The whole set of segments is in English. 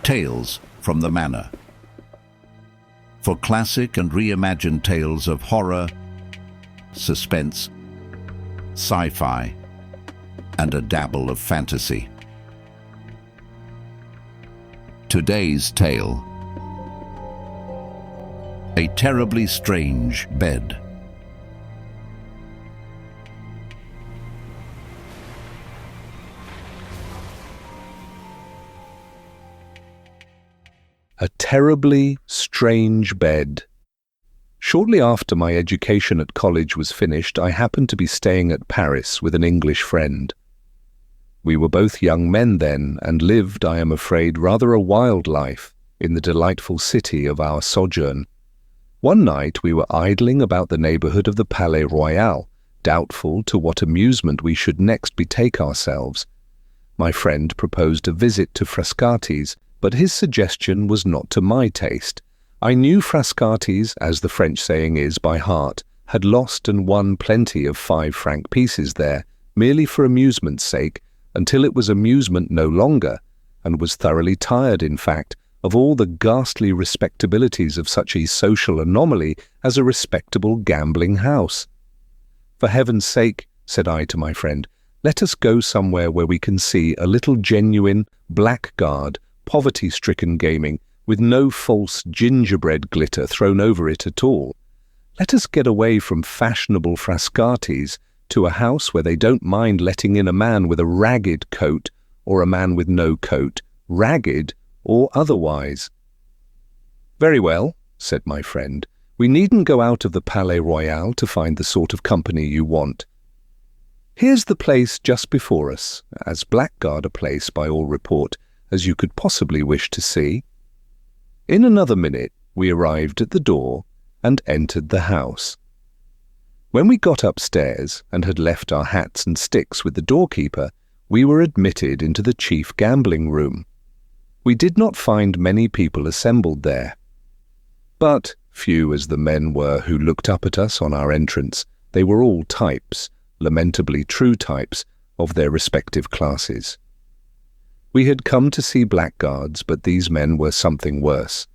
Tales from the Manor. For classic and reimagined tales of horror, suspense, sci-fi, and a dabble of fantasy. Today's tale: A Terribly Strange Bed. A terribly strange bed. Shortly after my education at college was finished, I happened to be staying at Paris with an English friend. We were both young men then, and lived, I am afraid, rather a wild life in the delightful city of our sojourn. One night we were idling about the neighbourhood of the Palais Royal, doubtful to what amusement we should next betake ourselves. My friend proposed a visit to Frascati's, but his suggestion was not to my taste. I knew Frascati's, as the French saying is, by heart, had lost and won plenty of 5-franc pieces there, merely for amusement's sake, until it was amusement no longer, and was thoroughly tired, in fact, of all the ghastly respectabilities of such a social anomaly as a respectable gambling house. "For heaven's sake," said I to my friend, "let us go somewhere where we can see a little genuine, blackguard, poverty-stricken gaming, with no false gingerbread glitter thrown over it at all. Let us get away from fashionable Frascati's to a house where they don't mind letting in a man with a ragged coat or a man with no coat, ragged or otherwise." "Very well," said my friend, "we needn't go out of the Palais Royal to find the sort of company you want. Here's the place just before us, as blackguard a place, by all report, as you could possibly wish to see." In another minute we arrived at the door and entered the house. When we got upstairs and had left our hats and sticks with the doorkeeper, we were admitted into the chief gambling room. We did not find many people assembled there. But, few as the men were who looked up at us on our entrance, they were all types, lamentably true types, of their respective classes. We had come to see blackguards, but these men were something worse.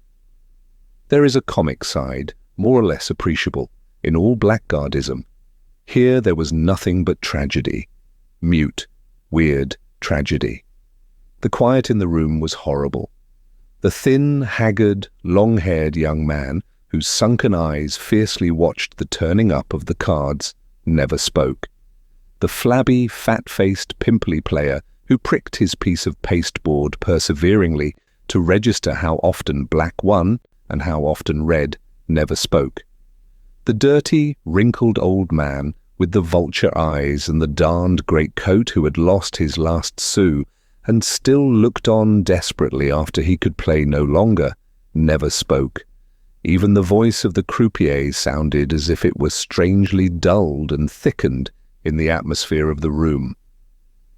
There is a comic side, more or less appreciable, in all blackguardism. Here there was nothing but tragedy. Mute, weird tragedy. The quiet in the room was horrible. The thin, haggard, long-haired young man, whose sunken eyes fiercely watched the turning up of the cards, never spoke. The flabby, fat-faced, pimply player who pricked his piece of pasteboard perseveringly to register how often black won and how often red, never spoke. The dirty, wrinkled old man with the vulture eyes and the darned great coat, who had lost his last sou and still looked on desperately after he could play no longer, never spoke. Even the voice of the croupier sounded as if it were strangely dulled and thickened in the atmosphere of the room.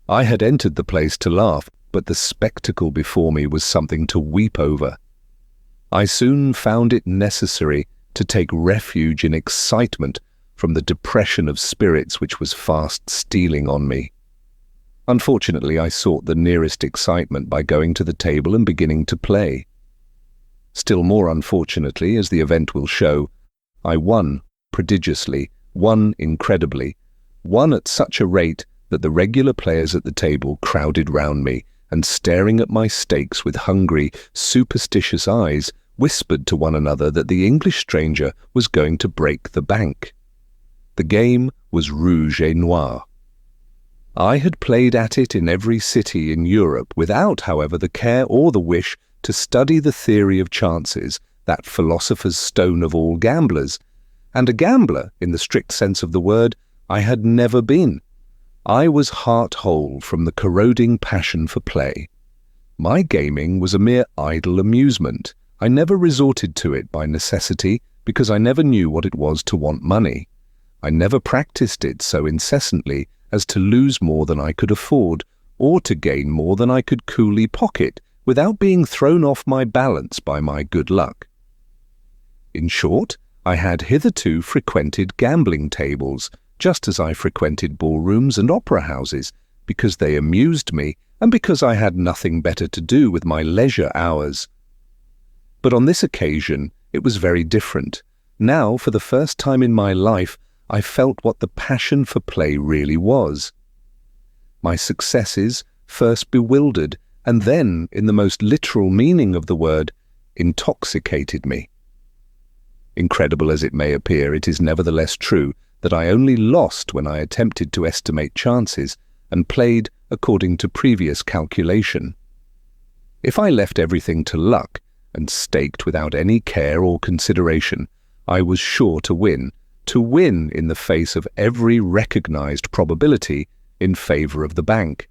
I had entered the place to laugh, but the spectacle before me was something to weep over. I soon found it necessary to take refuge in excitement from the depression of spirits which was fast stealing on me. Unfortunately, I sought the nearest excitement by going to the table and beginning to play. Still more unfortunately, as the event will show, I won prodigiously, won incredibly, won at such a rate that the regular players at the table crowded round me, and staring at my stakes with hungry, superstitious eyes, whispered to one another that the English stranger was going to break the bank. The game was rouge et noir. I had played at it in every city in Europe, without, however, the care or the wish to study the theory of chances, that philosopher's stone of all gamblers, and a gambler, in the strict sense of the word, I had never been. I was heart-whole from the corroding passion for play. My gaming was a mere idle amusement. I never resorted to it by necessity, because I never knew what it was to want money. I never practiced it so incessantly as to lose more than I could afford, or to gain more than I could coolly pocket, without being thrown off my balance by my good luck. In short, I had hitherto frequented gambling tables, just as I frequented ballrooms and opera houses, because they amused me and because I had nothing better to do with my leisure hours. But on this occasion, it was very different. Now, for the first time in my life, I felt what the passion for play really was. My successes first bewildered, and then, in the most literal meaning of the word, intoxicated me. Incredible as it may appear, it is nevertheless true that I only lost when I attempted to estimate chances and played according to previous calculation. If I left everything to luck and staked without any care or consideration, I was sure to win in the face of every recognized probability in favor of the bank.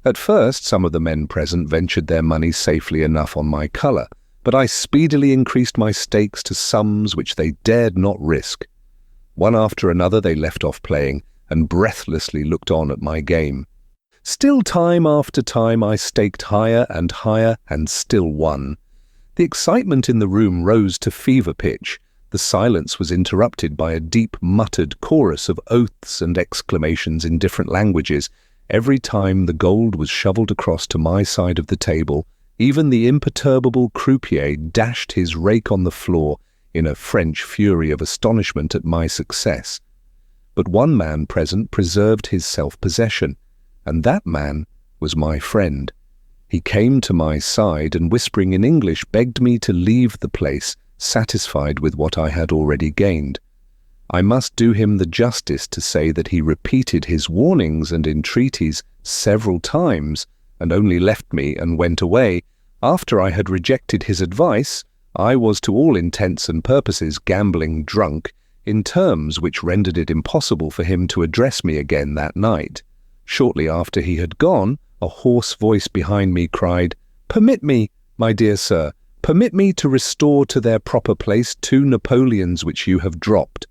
At first, some of the men present ventured their money safely enough on my colour, but I speedily increased my stakes to sums which they dared not risk. One after another they left off playing and breathlessly looked on at my game. Still, time after time, I staked higher and still won. The excitement in the room rose to fever pitch. The silence was interrupted by a deep muttered chorus of oaths and exclamations in different languages. Every time the gold was shoveled across to my side of the table, even the imperturbable croupier dashed his rake on the floor in a French fury of astonishment at my success. But one man present preserved his self-possession, and that man was my friend. He came to my side and, whispering in English, begged me to leave the place, satisfied with what I had already gained. I must do him the justice to say that he repeated his warnings and entreaties several times, and only left me and went away. After I had rejected his advice, I was to all intents and purposes gambling drunk, in terms which rendered it impossible for him to address me again that night. Shortly after he had gone, a hoarse voice behind me cried, "Permit me, my dear sir, permit me to restore to their proper place 2 Napoleons which you have dropped."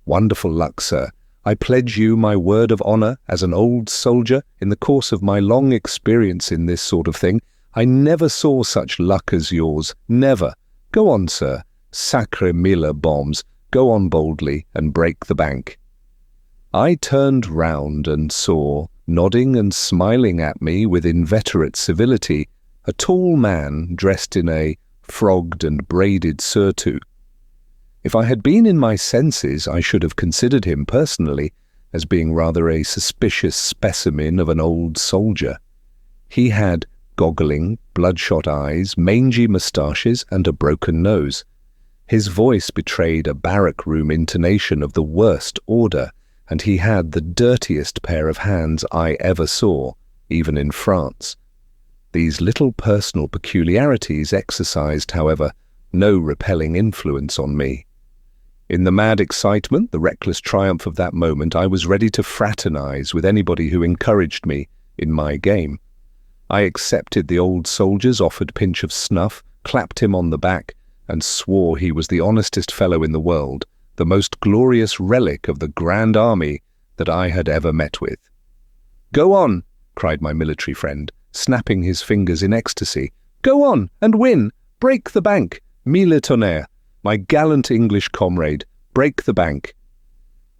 Wonderful luck, sir. I pledge you my word of honour as an old soldier, in the course of my long experience in this sort of thing, I never saw such luck as yours, never. Go on, sir. Sacre mille bombs. Go on boldly and break the bank. I turned round and saw, nodding and smiling at me with inveterate civility, a tall man dressed in a frogged and braided surtout. If I had been in my senses, I should have considered him personally as being rather a suspicious specimen of an old soldier. He had goggling, bloodshot eyes, mangy moustaches, and a broken nose. His voice betrayed a barrack-room intonation of the worst order, and he had the dirtiest pair of hands I ever saw, even in France. These little personal peculiarities exercised, however, no repelling influence on me. In the mad excitement, the reckless triumph of that moment, I was ready to fraternize with anybody who encouraged me in my game. I accepted the old soldier's offered pinch of snuff, clapped him on the back, and swore he was the honestest fellow in the world, the most glorious relic of the Grand Army that I had ever met with. "Go on," cried my military friend, snapping his fingers in ecstasy. "Go on and win! Break the bank! Mille tonnerres! My gallant English comrade, break the bank!"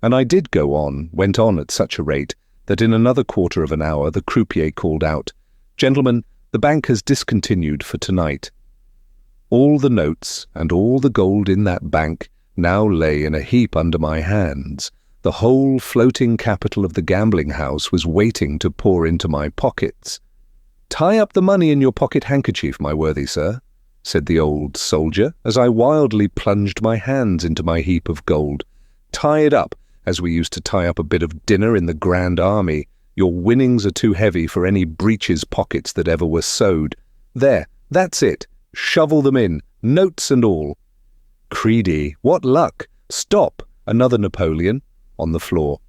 And I did went on at such a rate that in another quarter of an hour the croupier called out, "Gentlemen, the bank has discontinued for tonight." All the notes and all the gold in that bank now lay in a heap under my hands. The whole floating capital of the gambling house was waiting to pour into my pockets. "Tie up the money in your pocket handkerchief, my worthy sir," said the old soldier, as I wildly plunged my hands into my heap of gold. "Tie it up, as we used to tie up a bit of dinner in the Grand Army. Your winnings are too heavy for any breeches pockets that ever were sewed. There, that's it. Shovel them in, notes and all. Creedy, what luck! Stop! Another Napoleon on the floor.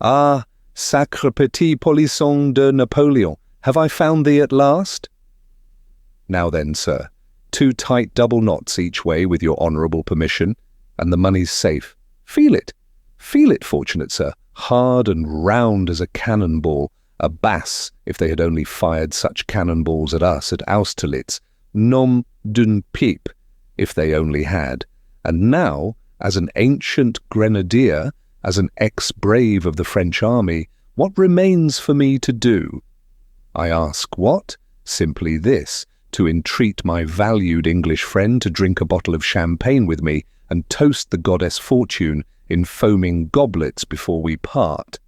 Ah, sacre petit polisson de Napoleon, have I found thee at last? Now then, sir, 2 tight double knots each way with your honourable permission, and the money's safe. Feel it, fortunate sir, hard and round as a cannonball, a bass if they had only fired such cannonballs at us at Austerlitz, nom d'une pipe, if they only had. And now, as an ancient grenadier, as an ex-brave of the French army, what remains for me to do? I ask what? Simply this, to entreat my valued English friend to drink a bottle of champagne with me and toast the goddess Fortune in foaming goblets before we part.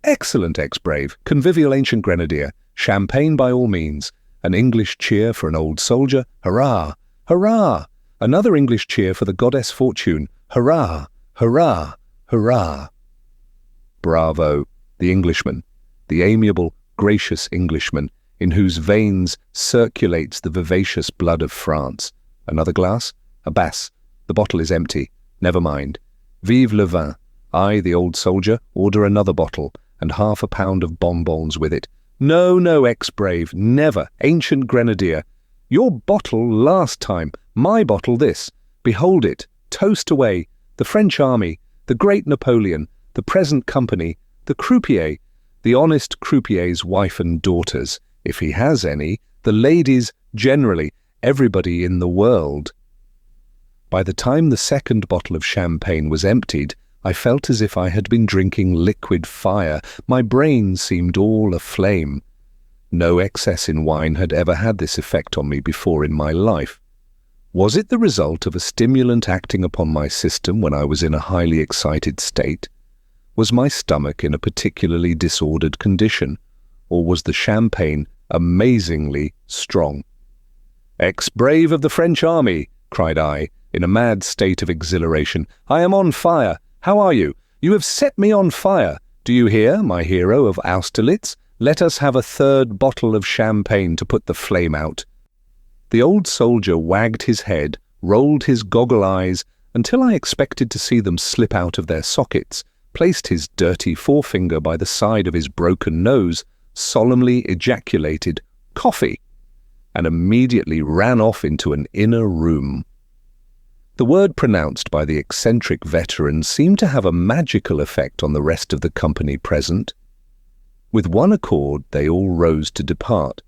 Excellent, ex-brave, convivial ancient grenadier, champagne by all means, an English cheer for an old soldier, hurrah, hurrah, another English cheer for the goddess Fortune, hurrah, hurrah, hurrah. Bravo, the Englishman, the amiable, gracious Englishman, in whose veins circulates the vivacious blood of France. Another glass? Abasse, the bottle is empty. Never mind. Vive le vin. I, the old soldier, order another bottle, and 1/2 pound of bonbons with it. No, no, ex-brave, never, ancient grenadier. Your bottle last time, my bottle this. Behold it, toast away, the French army, the great Napoleon, the present company, the croupier, the honest croupier's wife and daughters, if he has any, the ladies generally, everybody in the world. By the time the second bottle of champagne was emptied, I felt as if I had been drinking liquid fire. My brain seemed all aflame. No excess in wine had ever had this effect on me before in my life. Was it the result of a stimulant acting upon my system when I was in a highly excited state? Was my stomach in a particularly disordered condition, or was the champagne amazingly strong? "Ex-brave of the French army," cried I, in a mad state of exhilaration, "I am on fire. How are you? You have set me on fire. Do you hear, my hero of Austerlitz? Let us have a third bottle of champagne to put the flame out." The old soldier wagged his head, rolled his goggle eyes, until I expected to see them slip out of their sockets, placed his dirty forefinger by the side of his broken nose, solemnly ejaculated, "Coffee," and immediately ran off into an inner room. The word pronounced by the eccentric veteran seemed to have a magical effect on the rest of the company present. With one accord, they all rose to depart.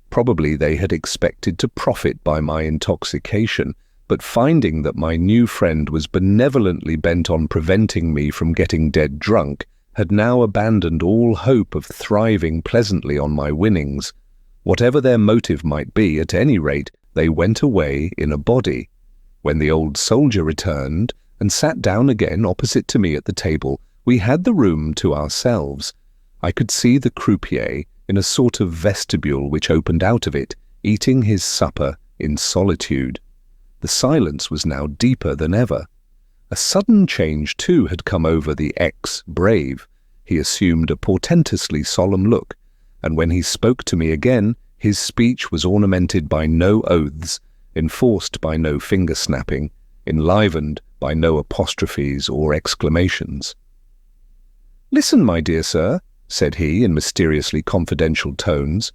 Probably they had expected to profit by my intoxication, but finding that my new friend was benevolently bent on preventing me from getting dead drunk, had now abandoned all hope of thriving pleasantly on my winnings. Whatever their motive might be, at any rate, they went away in a body. When the old soldier returned and sat down again opposite to me at the table, we had the room to ourselves. I could see the croupier in a sort of vestibule which opened out of it, eating his supper in solitude. The silence was now deeper than ever. A sudden change, too, had come over the ex-brave. He assumed a portentously solemn look, and when he spoke to me again, his speech was ornamented by no oaths, enforced by no finger-snapping, enlivened by no apostrophes or exclamations. "Listen, my dear sir," said he in mysteriously confidential tones.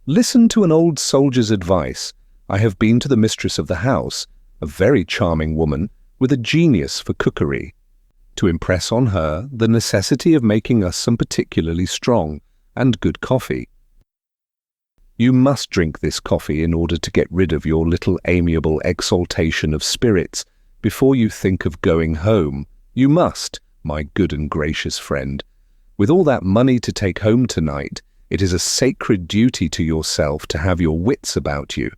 "Listen to an old soldier's advice. I have been to the mistress of the house, a very charming woman, with a genius for cookery, to impress on her the necessity of making us some particularly strong and good coffee. You must drink this coffee in order to get rid of your little amiable exaltation of spirits before you think of going home. You must, my good and gracious friend. With all that money to take home tonight, it is a sacred duty to yourself to have your wits about you.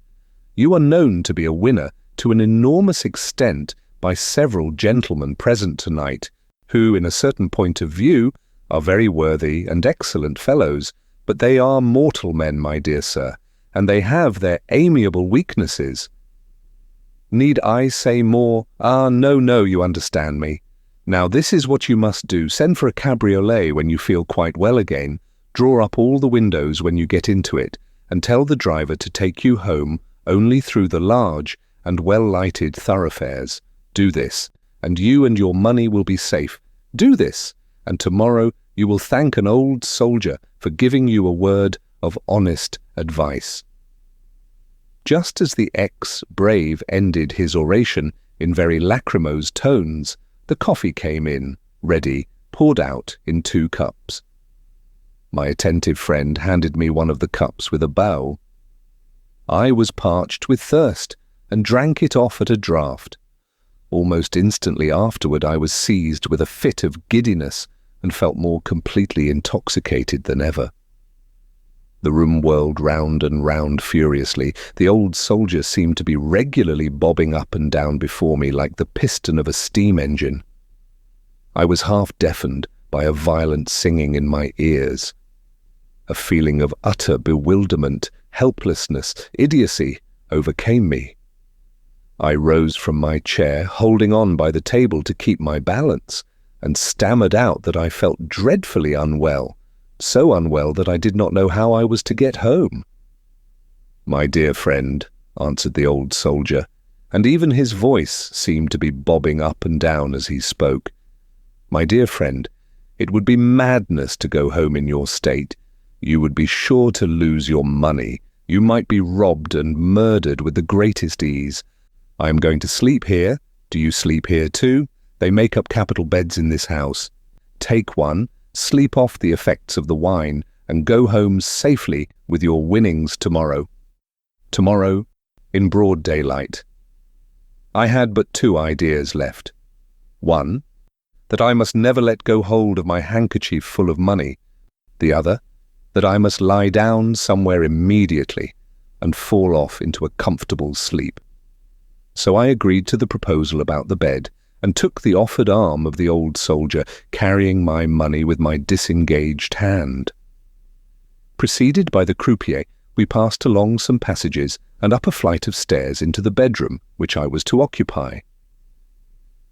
You are known to be a winner to an enormous extent by several gentlemen present tonight, who, in a certain point of view, are very worthy and excellent fellows, but they are mortal men, my dear sir, and they have their amiable weaknesses. Need I say more? Ah, no, no, you understand me. Now this is what you must do. Send for a cabriolet when you feel quite well again, draw up all the windows when you get into it, and tell the driver to take you home only through the large and well-lighted thoroughfares. Do this, and you and your money will be safe. Do this, and tomorrow you will thank an old soldier for giving you a word of honest advice." Just as the ex-brave ended his oration in very lachrymose tones, the coffee came in, ready, poured out in 2 cups. My attentive friend handed me one of the cups with a bow. I was parched with thirst, and drank it off at a draught. Almost instantly afterward I was seized with a fit of giddiness, and felt more completely intoxicated than ever. The room whirled round and round furiously. The old soldier seemed to be regularly bobbing up and down before me like the piston of a steam engine. I was half deafened by a violent singing in my ears. A feeling of utter bewilderment, helplessness, idiocy overcame me. I rose from my chair, holding on by the table to keep my balance, and stammered out that I felt dreadfully unwell, so unwell that I did not know how I was to get home. "My dear friend," answered the old soldier, and even his voice seemed to be bobbing up and down as he spoke. "My dear friend, it would be madness to go home in your state. You would be sure to lose your money. You might be robbed and murdered with the greatest ease. I am going to sleep here. Do you sleep here too? They make up capital beds in this house. Take one, sleep off the effects of the wine, and go home safely with your winnings tomorrow. Tomorrow, in broad daylight." I had but two ideas left. One, that I must never let go hold of my handkerchief full of money. The other, that I must lie down somewhere immediately and fall off into a comfortable sleep. So I agreed to the proposal about the bed, and took the offered arm of the old soldier, carrying my money with my disengaged hand. Preceded by the croupier, we passed along some passages and up a flight of stairs into the bedroom which I was to occupy.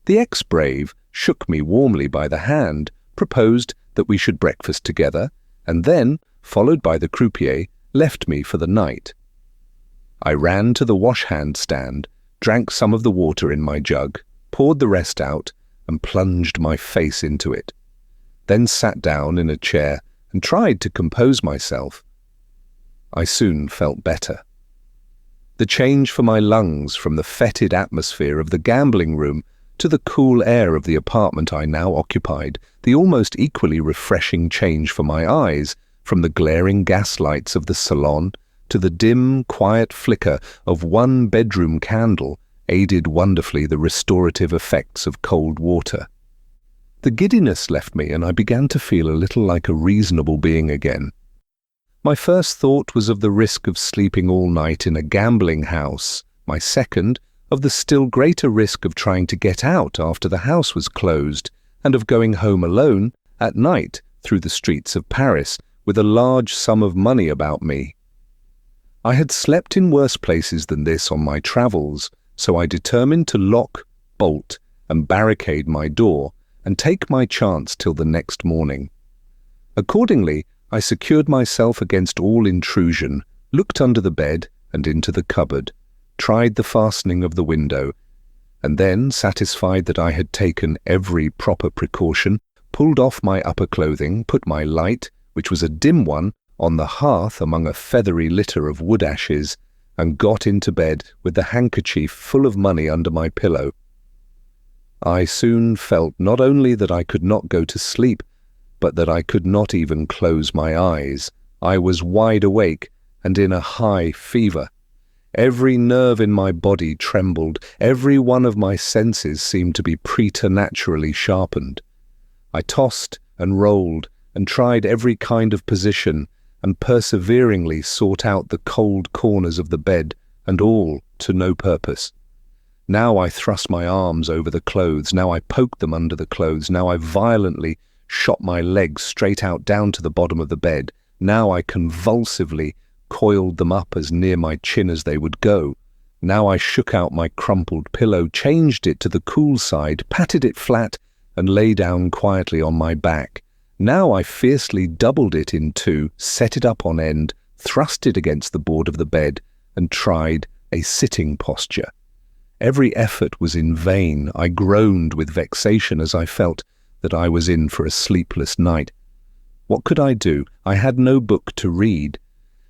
The ex-brave shook me warmly by the hand, proposed that we should breakfast together, and then, followed by the croupier, left me for the night. I ran to the wash-hand stand, drank some of the water in my jug, poured the rest out, and plunged my face into it. Then sat down in a chair and tried to compose myself. I soon felt better. The change for my lungs from the fetid atmosphere of the gambling room to the cool air of the apartment I now occupied, the almost equally refreshing change for my eyes from the glaring gaslights of the salon to the dim, quiet flicker of one bedroom candle, aided wonderfully the restorative effects of cold water. The giddiness left me, and I began to feel a little like a reasonable being again. My first thought was of the risk of sleeping all night in a gambling house, my second, of the still greater risk of trying to get out after the house was closed, and of going home alone at night through the streets of Paris with a large sum of money about me. I had slept in worse places than this on my travels, so I determined to lock, bolt, and barricade my door, and take my chance till the next morning. Accordingly, I secured myself against all intrusion, looked under the bed and into the cupboard, tried the fastening of the window, and then, satisfied that I had taken every proper precaution, pulled off my upper clothing, put my light, which was a dim one, on the hearth among a feathery litter of wood ashes, and got into bed with the handkerchief full of money under my pillow. I soon felt not only that I could not go to sleep, but that I could not even close my eyes. I was wide awake and in a high fever. Every nerve in my body trembled, every one of my senses seemed to be preternaturally sharpened. I tossed and rolled and tried every kind of position, and perseveringly sought out the cold corners of the bed, and all to no purpose. Now I thrust my arms over the clothes, now I poked them under the clothes, now I violently shot my legs straight out down to the bottom of the bed, now I convulsively coiled them up as near my chin as they would go. Now I shook out my crumpled pillow, changed it to the cool side, patted it flat, and lay down quietly on my back. Now I fiercely doubled it in two, set it up on end, thrust it against the board of the bed, and tried a sitting posture. Every effort was in vain. I groaned with vexation as I felt that I was in for a sleepless night. What could I do? I had no book to read,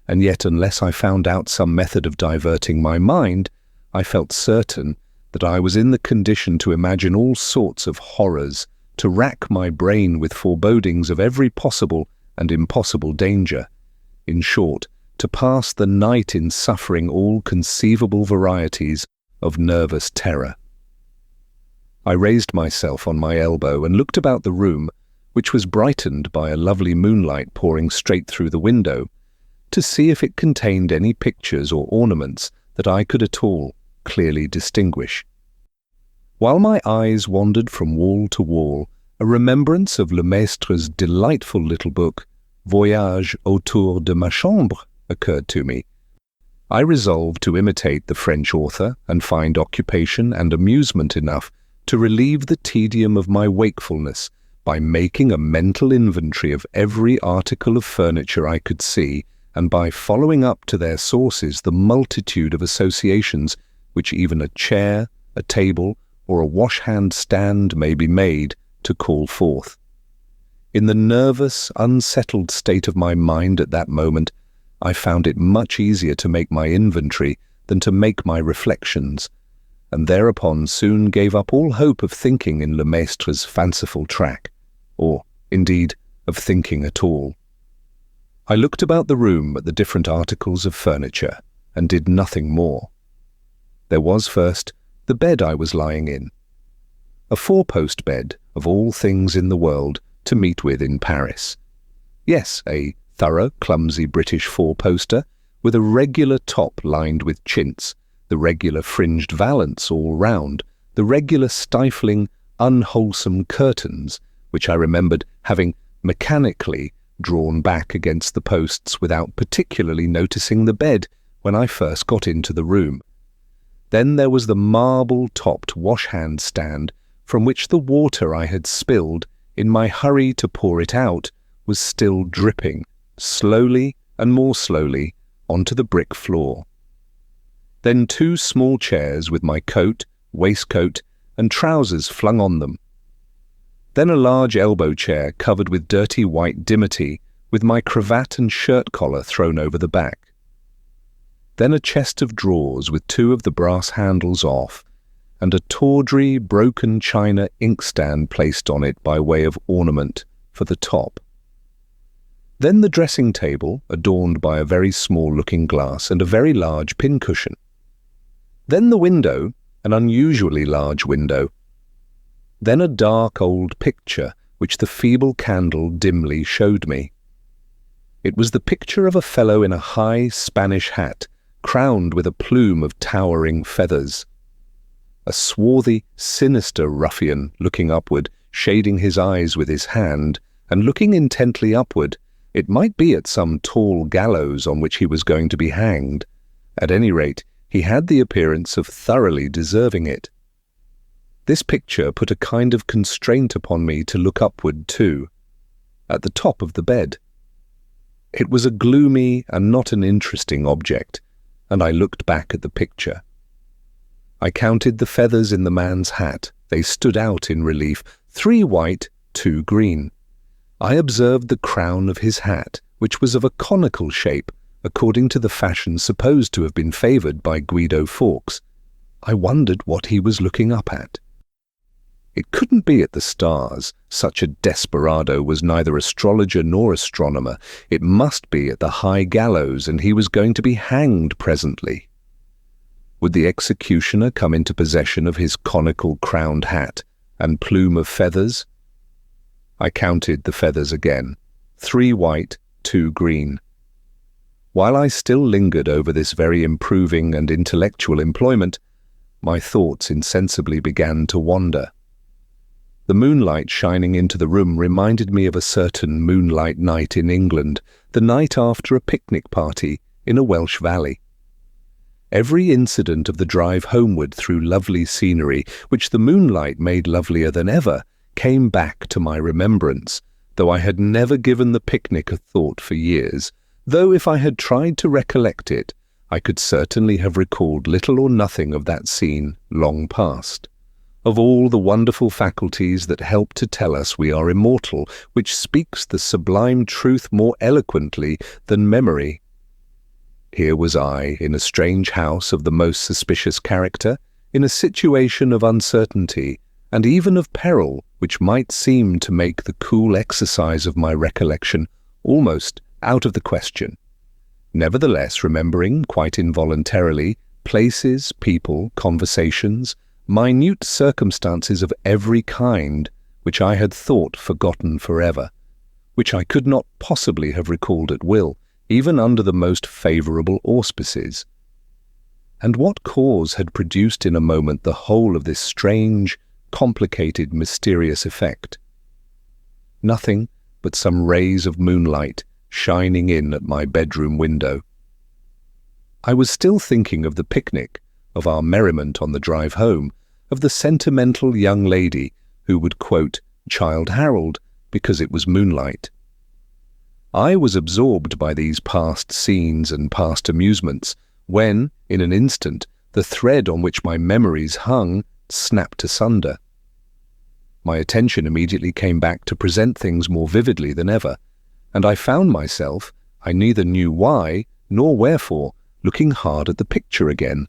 and yet unless I found out some method of diverting my mind, I felt certain that I was in the condition to imagine all sorts of horrors, to rack my brain with forebodings of every possible and impossible danger. In short, to pass the night in suffering all conceivable varieties of nervous terror. I raised myself on my elbow and looked about the room, which was brightened by a lovely moonlight pouring straight through the window, to see if it contained any pictures or ornaments that I could at all clearly distinguish. While my eyes wandered from wall to wall, a remembrance of Le Maistre's delightful little book, Voyage autour de ma chambre, occurred to me. I resolved to imitate the French author and find occupation and amusement enough to relieve the tedium of my wakefulness by making a mental inventory of every article of furniture I could see, and by following up to their sources the multitude of associations which even a chair, a table, or a wash-hand stand may be made to call forth. In the nervous, unsettled state of my mind at that moment, I found it much easier to make my inventory than to make my reflections, and thereupon soon gave up all hope of thinking in Le Maistre's fanciful track, or, indeed, of thinking at all. I looked about the room at the different articles of furniture, and did nothing more. There was first the bed I was lying in. A four-post bed, of all things in the world, to meet with in Paris. Yes, a thorough, clumsy British four-poster, with a regular top lined with chintz, the regular fringed valance all round, the regular stifling, unwholesome curtains, which I remembered having mechanically drawn back against the posts without particularly noticing the bed when I first got into the room. Then there was the marble-topped wash-hand stand from which the water I had spilled, in my hurry to pour it out, was still dripping, slowly and more slowly, onto the brick floor. Then two small chairs with my coat, waistcoat, and trousers flung on them. Then a large elbow chair covered with dirty white dimity, with my cravat and shirt collar thrown over the back. Then a chest of drawers with two of the brass handles off, and a tawdry, broken china inkstand placed on it by way of ornament for the top. Then the dressing table, adorned by a very small looking-glass and a very large pincushion. Then the window, an unusually large window. Then a dark old picture, which the feeble candle dimly showed me. It was the picture of a fellow in a high Spanish hat, crowned with a plume of towering feathers. A swarthy, sinister ruffian looking upward, shading his eyes with his hand, and looking intently upward. It might be at some tall gallows on which he was going to be hanged. At any rate, he had the appearance of thoroughly deserving it. This picture put a kind of constraint upon me to look upward too, at the top of the bed. It was a gloomy and not an interesting object, and I looked back at the picture. I counted the feathers in the man's hat. They stood out in relief, 3 white, 2 green. I observed the crown of his hat, which was of a conical shape, according to the fashion supposed to have been favoured by Guido Fawkes. I wondered what he was looking up at. It couldn't be at the stars. Such a desperado was neither astrologer nor astronomer. It must be at the high gallows, and he was going to be hanged presently. Would the executioner come into possession of his conical crowned hat and plume of feathers? I counted the feathers again, 3 white, 2 green. While I still lingered over this very improving and intellectual employment, my thoughts insensibly began to wander. The moonlight shining into the room reminded me of a certain moonlight night in England, the night after a picnic party in a Welsh valley. Every incident of the drive homeward through lovely scenery, which the moonlight made lovelier than ever, came back to my remembrance, though I had never given the picnic a thought for years, though if I had tried to recollect it, I could certainly have recalled little or nothing of that scene long past. Of all the wonderful faculties that help to tell us we are immortal, which speaks the sublime truth more eloquently than memory. Here was I, in a strange house of the most suspicious character, in a situation of uncertainty, and even of peril, which might seem to make the cool exercise of my recollection almost out of the question. Nevertheless, remembering, quite involuntarily, places, people, conversations, minute circumstances of every kind, which I had thought forgotten forever, which I could not possibly have recalled at will, even under the most favourable auspices. And what cause had produced in a moment the whole of this strange, complicated, mysterious effect? Nothing but some rays of moonlight shining in at my bedroom window. I was still thinking of the picnic, of our merriment on the drive home, of the sentimental young lady who would quote Childe Harold because it was moonlight. I was absorbed by these past scenes and past amusements when, in an instant, the thread on which my memories hung snapped asunder. My attention immediately came back to present things more vividly than ever, and I found myself, I neither knew why nor wherefore, looking hard at the picture again.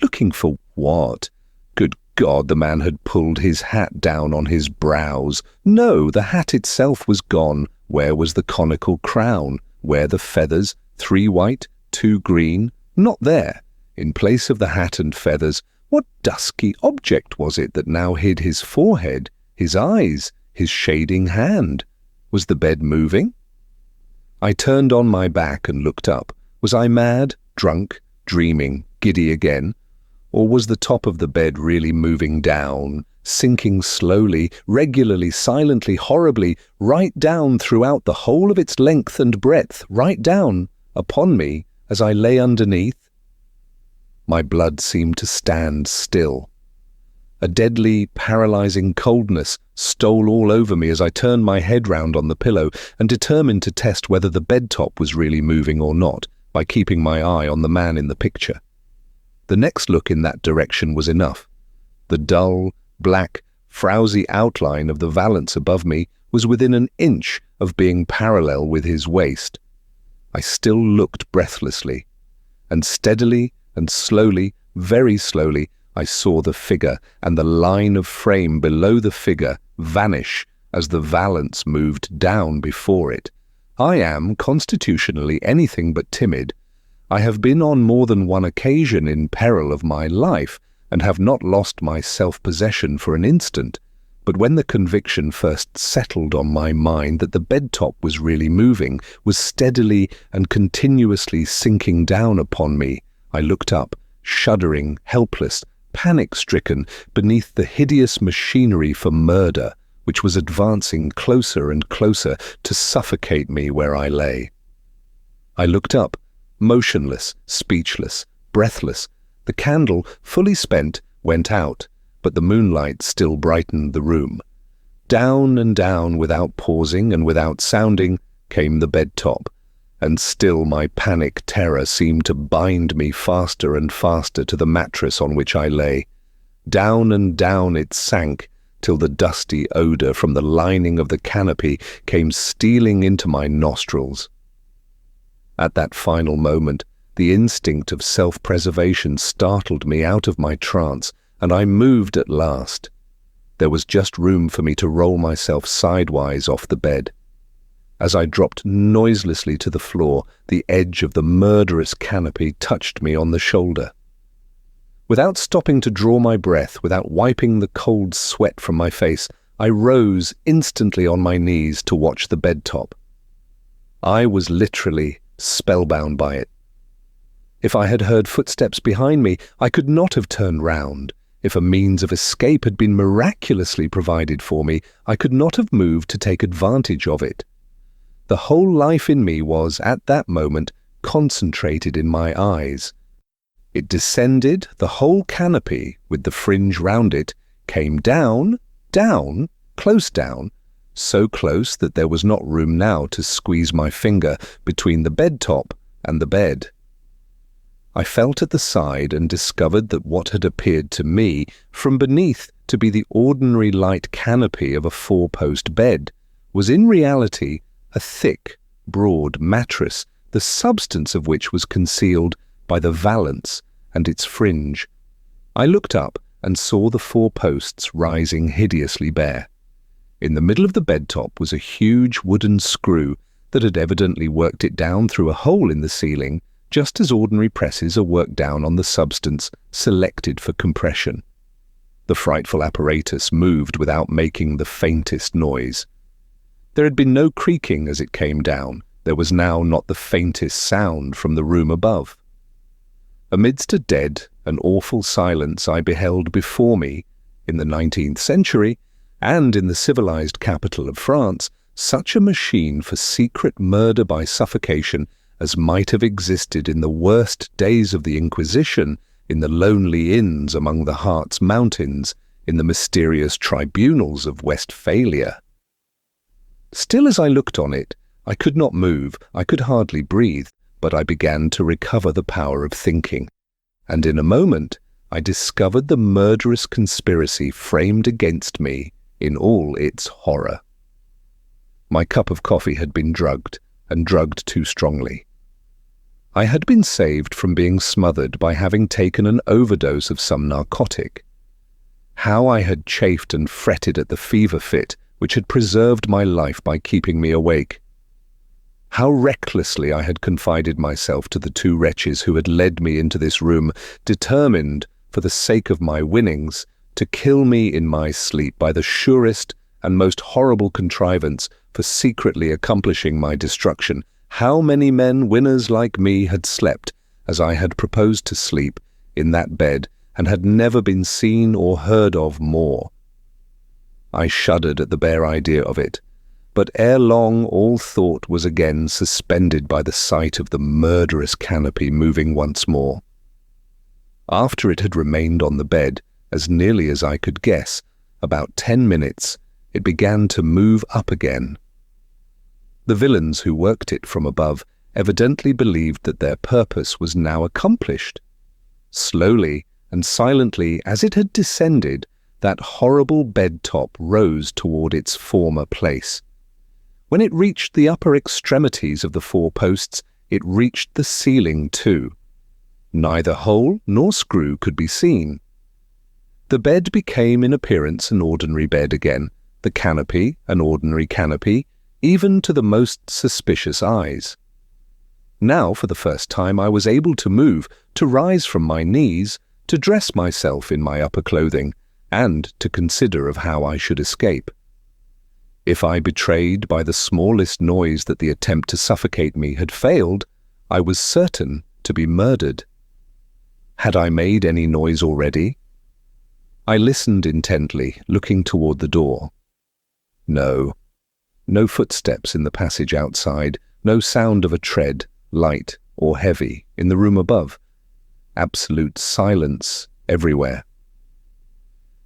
Looking for what? Good God, the man had pulled his hat down on his brows. No, the hat itself was gone. Where was the conical crown? Where the feathers? 3 white, 2 green? Not there. In place of the hat and feathers, what dusky object was it that now hid his forehead, his eyes, his shading hand? Was the bed moving? I turned on my back and looked up. Was I mad, drunk, dreaming, giddy again? Or was the top of the bed really moving down, sinking slowly, regularly, silently, horribly, right down throughout the whole of its length and breadth, right down upon me as I lay underneath? My blood seemed to stand still. A deadly, paralyzing coldness stole all over me as I turned my head round on the pillow and determined to test whether the bed top was really moving or not by keeping my eye on the man in the picture. The next look in that direction was enough. The dull, black, frowsy outline of the valance above me was within an inch of being parallel with his waist. I still looked breathlessly, and steadily and slowly, very slowly, I saw the figure and the line of frame below the figure vanish as the valance moved down before it. I am constitutionally anything but timid. I have been on more than one occasion in peril of my life and have not lost my self-possession for an instant, but when the conviction first settled on my mind that the bed top was really moving, was steadily and continuously sinking down upon me, I looked up, shuddering, helpless, panic-stricken beneath the hideous machinery for murder, which was advancing closer and closer to suffocate me where I lay. I looked up, motionless, speechless, breathless. The candle, fully spent, went out, but the moonlight still brightened the room. Down and down, without pausing and without sounding, came the bed top, and still my panic terror seemed to bind me faster and faster to the mattress on which I lay. Down and down it sank, till the dusty odour from the lining of the canopy came stealing into my nostrils. At that final moment, the instinct of self-preservation startled me out of my trance, and I moved at last. There was just room for me to roll myself sidewise off the bed. As I dropped noiselessly to the floor, the edge of the murderous canopy touched me on the shoulder. Without stopping to draw my breath, without wiping the cold sweat from my face, I rose instantly on my knees to watch the bed top. I was literally spellbound by it. If I had heard footsteps behind me, I could not have turned round. If a means of escape had been miraculously provided for me, I could not have moved to take advantage of it. The whole life in me was, at that moment, concentrated in my eyes. It descended, the whole canopy, with the fringe round it, came down, down, close down, so close that there was not room now to squeeze my finger between the bed top and the bed. I felt at the side and discovered that what had appeared to me from beneath to be the ordinary light canopy of a 4-post bed was in reality a thick, broad mattress, the substance of which was concealed by the valance and its fringe. I looked up and saw the 4 posts rising hideously bare. In the middle of the bed top was a huge wooden screw that had evidently worked it down through a hole in the ceiling, just as ordinary presses are worked down on the substance selected for compression. The frightful apparatus moved without making the faintest noise. There had been no creaking as it came down, There was now not the faintest sound from the room above. Amidst a dead and awful silence I beheld before me, in the 19th century, and in the civilized capital of France, such a machine for secret murder by suffocation as might have existed in the worst days of the Inquisition, in the lonely inns among the Harz Mountains, in the mysterious tribunals of Westphalia. Still as I looked on it, I could not move, I could hardly breathe, but I began to recover the power of thinking, and in a moment I discovered the murderous conspiracy framed against me in all its horror. My cup of coffee had been drugged, and drugged too strongly. I had been saved from being smothered by having taken an overdose of some narcotic. How I had chafed and fretted at the fever fit which had preserved my life by keeping me awake. How recklessly I had confided myself to the two wretches who had led me into this room, determined, for the sake of my winnings, to kill me in my sleep by the surest and most horrible contrivance for secretly accomplishing my destruction. How many men, winners like me, had slept, as I had proposed to sleep, in that bed, and had never been seen or heard of more. I shuddered at the bare idea of it, but ere long all thought was again suspended by the sight of the murderous canopy moving once more. After it had remained on the bed, as nearly as I could guess, about 10 minutes, it began to move up again. The villains who worked it from above evidently believed that their purpose was now accomplished. Slowly and silently as it had descended, that horrible bed top rose toward its former place. When it reached the upper extremities of the 4 posts, it reached the ceiling too. Neither hole nor screw could be seen. The bed became in appearance an ordinary bed again, the canopy an ordinary canopy, even to the most suspicious eyes. Now, for the first time, I was able to move, to rise from my knees, to dress myself in my upper clothing, and to consider of how I should escape. If I betrayed by the smallest noise that the attempt to suffocate me had failed, I was certain to be murdered. Had I made any noise already? I listened intently, looking toward the door. No footsteps in the passage outside, no sound of a tread, light or heavy, in the room above. Absolute silence everywhere.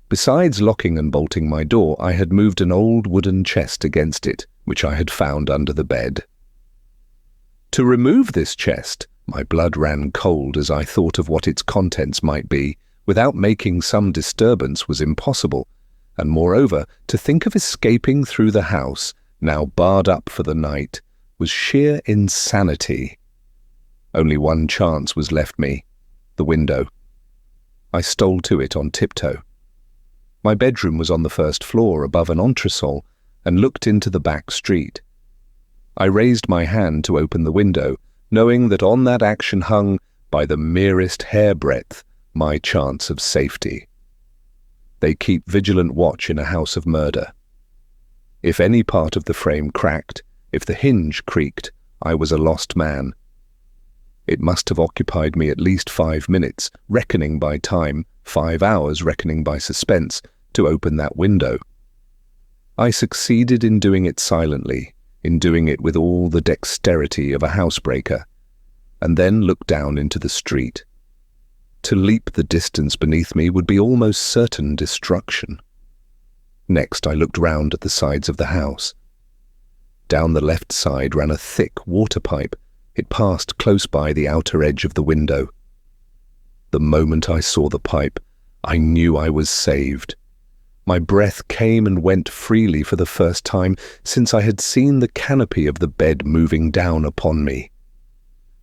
Besides locking and bolting my door, I had moved an old wooden chest against it, which I had found under the bed. To remove this chest, my blood ran cold as I thought of what its contents might be, without making some disturbance was impossible, and moreover, to think of escaping through the house, now barred up for the night, was sheer insanity. Only one chance was left me, the window. I stole to it on tiptoe. My bedroom was on the first floor above an entresol and looked into the back street. I raised my hand to open the window, knowing that on that action hung, by the merest hairbreadth, my chance of safety. They keep vigilant watch in a house of murder. If any part of the frame cracked, if the hinge creaked, I was a lost man. It must have occupied me at least 5 minutes, reckoning by time, 5 hours reckoning by suspense, to open that window. I succeeded in doing it silently, in doing it with all the dexterity of a housebreaker, and then looked down into the street. To leap the distance beneath me would be almost certain destruction. Next I looked round at the sides of the house. Down the left side ran a thick water pipe. It passed close by the outer edge of the window. The moment I saw the pipe, I knew I was saved. My breath came and went freely for the first time since I had seen the canopy of the bed moving down upon me.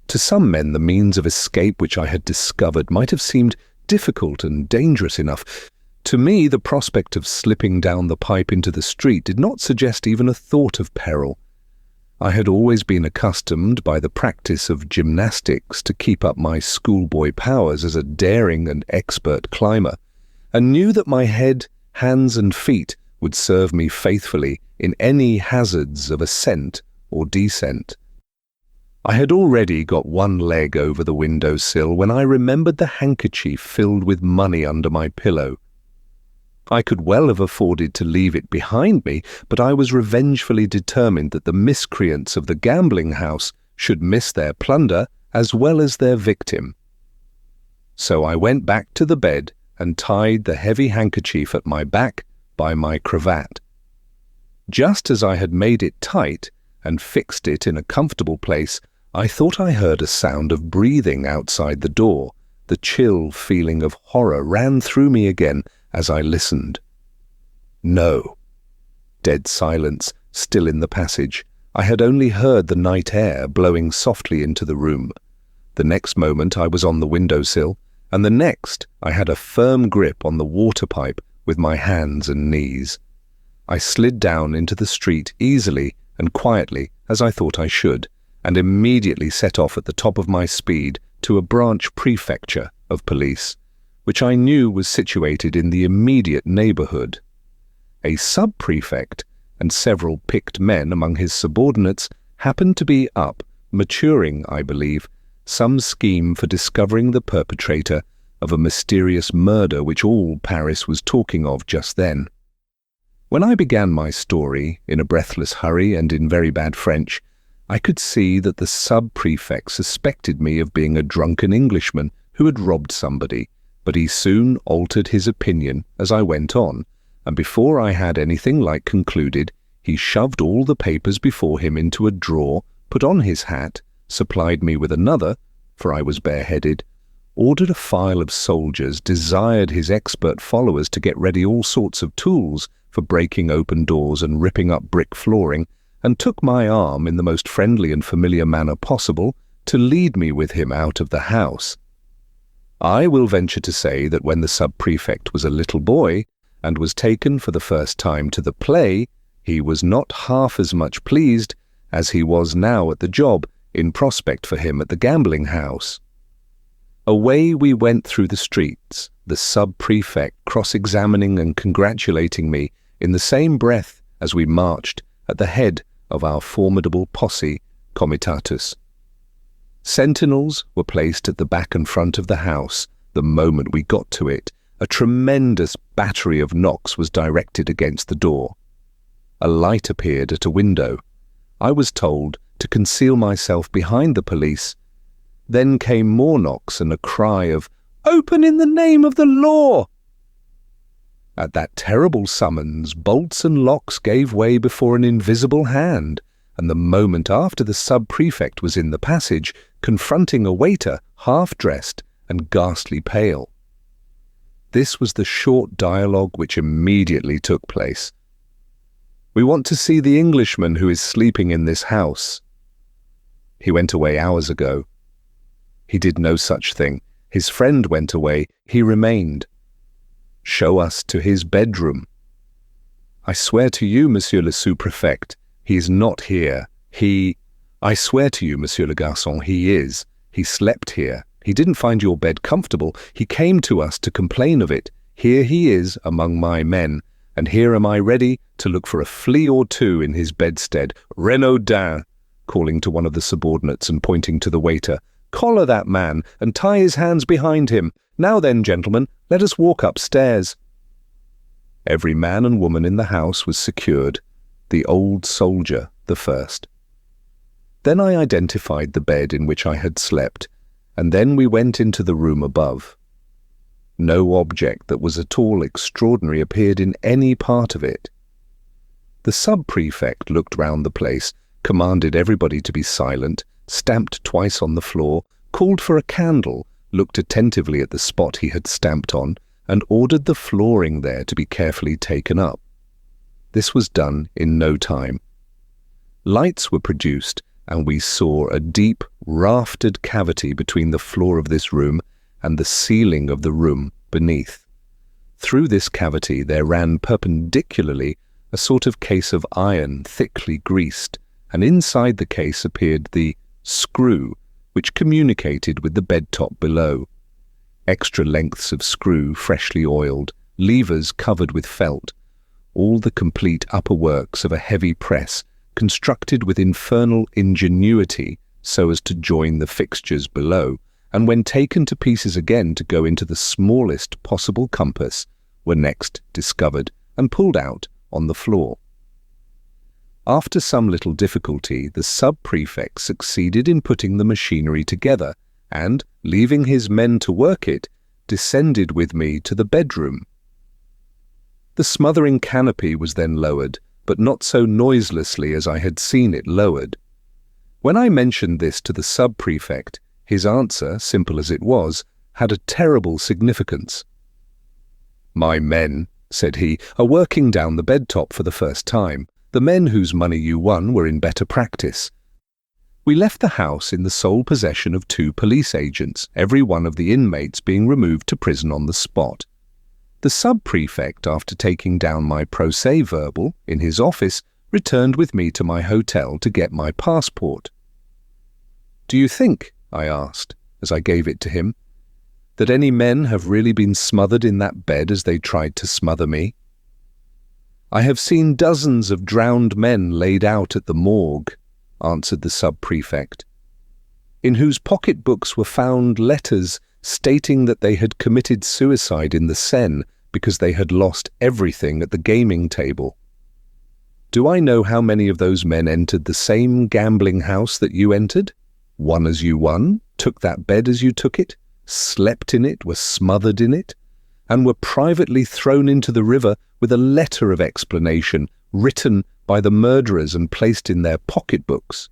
To some men the means of escape which I had discovered might have seemed difficult and dangerous enough. To me the prospect of slipping down the pipe into the street did not suggest even a thought of peril. I had always been accustomed by the practice of gymnastics to keep up my schoolboy powers as a daring and expert climber, and knew that my head, hands and feet would serve me faithfully in any hazards of ascent or descent. I had already got one leg over the windowsill when I remembered the handkerchief filled with money under my pillow. I could well have afforded to leave it behind me, but I was revengefully determined that the miscreants of the gambling house should miss their plunder as well as their victim. So I went back to the bed and tied the heavy handkerchief at my back by my cravat. Just as I had made it tight and fixed it in a comfortable place, I thought I heard a sound of breathing outside the door. The chill feeling of horror ran through me again as I listened. No. Dead silence, still in the passage. I had only heard the night air blowing softly into the room. The next moment I was on the windowsill, and the next I had a firm grip on the water pipe with my hands and knees. I slid down into the street easily and quietly, as I thought I should, and immediately set off at the top of my speed to a branch prefecture of police, which I knew was situated in the immediate neighbourhood. A sub-prefect and several picked men among his subordinates happened to be up, maturing, I believe, some scheme for discovering the perpetrator of a mysterious murder which all Paris was talking of just then. When I began my story, in a breathless hurry and in very bad French, I could see that the sub-prefect suspected me of being a drunken Englishman who had robbed somebody, but he soon altered his opinion as I went on, and before I had anything like concluded, he shoved all the papers before him into a drawer, put on his hat, supplied me with another, for I was bareheaded, ordered a file of soldiers, desired his expert followers to get ready all sorts of tools for breaking open doors and ripping up brick flooring, and took my arm in the most friendly and familiar manner possible to lead me with him out of the house. I will venture to say that when the sub-prefect was a little boy and was taken for the first time to the play, he was not half as much pleased as he was now at the job in prospect for him at the gambling house. Away we went through the streets, the sub-prefect cross-examining and congratulating me in the same breath as we marched at the head of our formidable posse comitatus. Sentinels were placed at the back and front of the house. The moment we got to it, a tremendous battery of knocks was directed against the door. A light appeared at a window. I was told to conceal myself behind the police. Then came more knocks and a cry of, "Open in the name of the law!" At that terrible summons, bolts and locks gave way before an invisible hand, and the moment after the sub-prefect was in the passage, confronting a waiter, half-dressed and ghastly pale. This was the short dialogue which immediately took place. "We want to see the Englishman who is sleeping in this house." "He went away hours ago." "He did no such thing. His friend went away. He remained." "Show us to his bedroom." "I swear to you, Monsieur le Sous-Prefect, he is not here. I swear to you, Monsieur le Garçon, he is. He slept here. He didn't find your bed comfortable. He came to us to complain of it. Here he is among my men, and here am I ready to look for a flea or two in his bedstead. Renaudin," calling to one of the subordinates and pointing to the waiter, "collar that man and tie his hands behind him. Now then, gentlemen, let us walk upstairs." Every man and woman in the house was secured, the old soldier the first. Then I identified the bed in which I had slept, and then we went into the room above. No object that was at all extraordinary appeared in any part of it. The sub-prefect looked round the place, commanded everybody to be silent, stamped twice on the floor, called for a candle, looked attentively at the spot he had stamped on, and ordered the flooring there to be carefully taken up. This was done in no time. Lights were produced, and we saw a deep, raftered cavity between the floor of this room and the ceiling of the room beneath. Through this cavity there ran perpendicularly a sort of case of iron thickly greased, and inside the case appeared the screw which communicated with the bed top below. Extra lengths of screw freshly oiled, levers covered with felt, all the complete upper works of a heavy press constructed with infernal ingenuity so as to join the fixtures below, and when taken to pieces again to go into the smallest possible compass, were next discovered and pulled out on the floor. After some little difficulty, the sub-prefect succeeded in putting the machinery together and, leaving his men to work it, descended with me to the bedroom. The smothering canopy was then lowered, but not so noiselessly as I had seen it lowered. When I mentioned this to the sub-prefect, his answer, simple as it was, had a terrible significance. "My men," said he, "are working down the bed-top for the first time. The men whose money you won were in better practice." We left the house in the sole possession of 2 police agents, every one of the inmates being removed to prison on the spot. The sub-prefect, after taking down my pro se verbal in his office, returned with me to my hotel to get my passport. "Do you think," I asked, as I gave it to him, "that any men have really been smothered in that bed as they tried to smother me?" "I have seen dozens of drowned men laid out at the morgue," answered the sub-prefect, "in whose pocketbooks were found letters stating that they had committed suicide in the Seine because they had lost everything at the gaming table. Do I know how many of those men entered the same gambling house that you entered, won as you won, took that bed as you took it, slept in it, were smothered in it, and were privately thrown into the river with a letter of explanation written by the murderers and placed in their pocketbooks?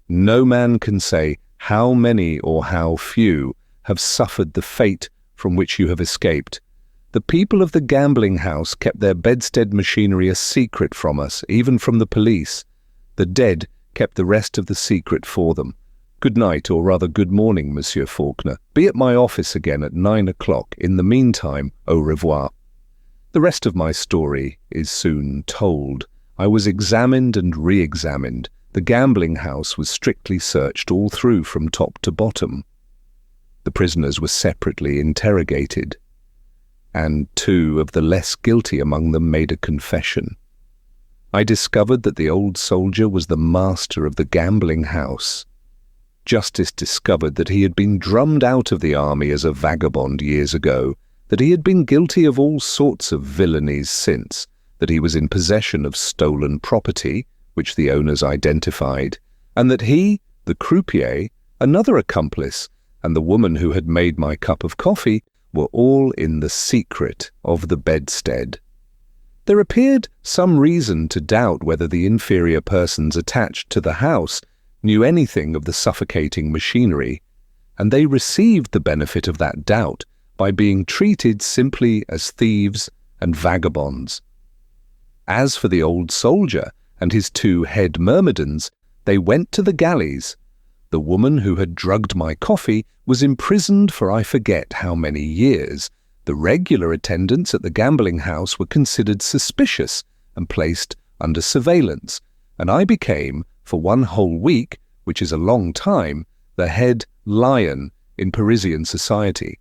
No man can say how many or how few have suffered the fate from which you have escaped. The people of the gambling house kept their bedstead machinery a secret from us, even from the police. The dead kept the rest of the secret for them. Good night, or rather good morning, Monsieur Faulkner. Be at my office again at 9 o'clock. In the meantime, au revoir." The rest of my story is soon told. I was examined and re-examined. The gambling house was strictly searched all through from top to bottom. The prisoners were separately interrogated, and 2 of the less guilty among them made a confession. I discovered that the old soldier was the master of the gambling house. Justice discovered that he had been drummed out of the army as a vagabond years ago, that he had been guilty of all sorts of villainies since, that he was in possession of stolen property, which the owners identified, and that he, the croupier, another accomplice, and the woman who had made my cup of coffee were all in the secret of the bedstead. There appeared some reason to doubt whether the inferior persons attached to the house knew anything of the suffocating machinery, and they received the benefit of that doubt by being treated simply as thieves and vagabonds. As for the old soldier and his 2 head myrmidons, they went to the galleys. The woman who had drugged my coffee was imprisoned for I forget how many years. The regular attendants at the gambling house were considered suspicious and placed under surveillance, and I became, for 1 whole week, which is a long time, the head lion in Parisian society.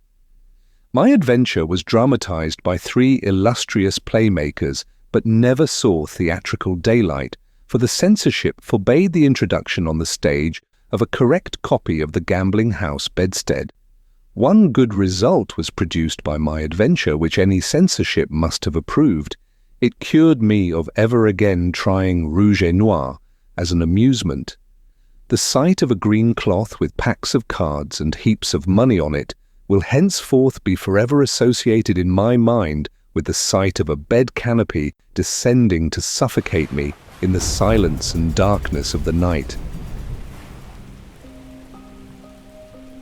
My adventure was dramatized by 3 illustrious playmakers, but never saw theatrical daylight, for the censorship forbade the introduction on the stage of a correct copy of the gambling house bedstead. One good result was produced by my adventure which any censorship must have approved. It cured me of ever again trying rouge et noir as an amusement. The sight of a green cloth with packs of cards and heaps of money on it will henceforth be forever associated in my mind with the sight of a bed canopy descending to suffocate me in the silence and darkness of the night.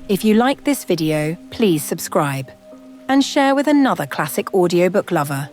If you like this video, please subscribe and share with another classic audiobook lover.